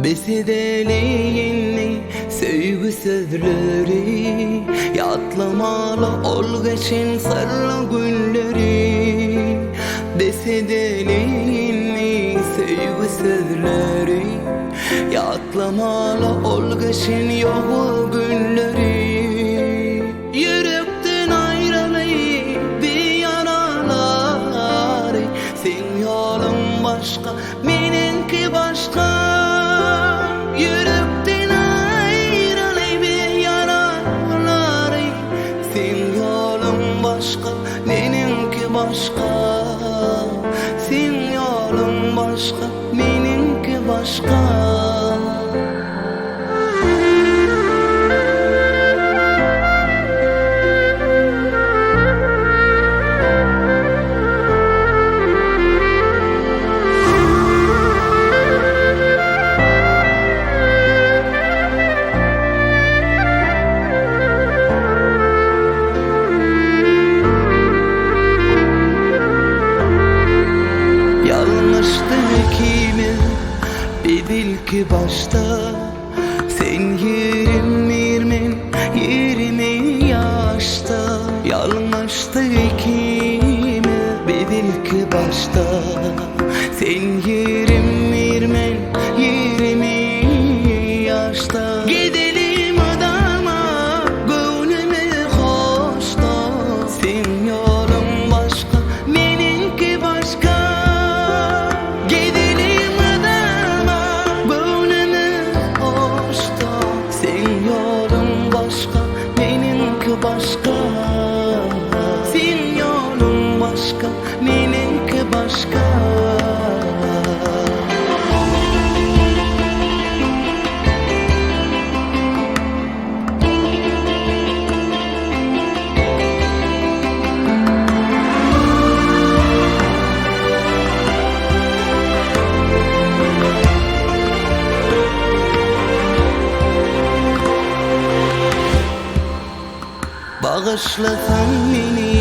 Besedeleyenli sevgi sözleri, yatlamalı ol geçen sarı günleri. Besedeleyenli sevgi sözleri, yatlamalı ol geçen yoğu günleri. Yürekten ayrılayım bir yaralar, sen yolun başka, benimki başka. Yürekten ayrılayım bir yaralar, sen yolun başka, benimki başka. Sen yolun başka, benimki başka. Bil ki başta sen yerim yaşta. Yanlıştı ikimiz, bil ki başta sen yerim yaşta. Gidelim adama gönlüme hoşta, sen yolun başka, benimki başka. Başka, sen yolun başka, benimki başka. Bağışla sen beni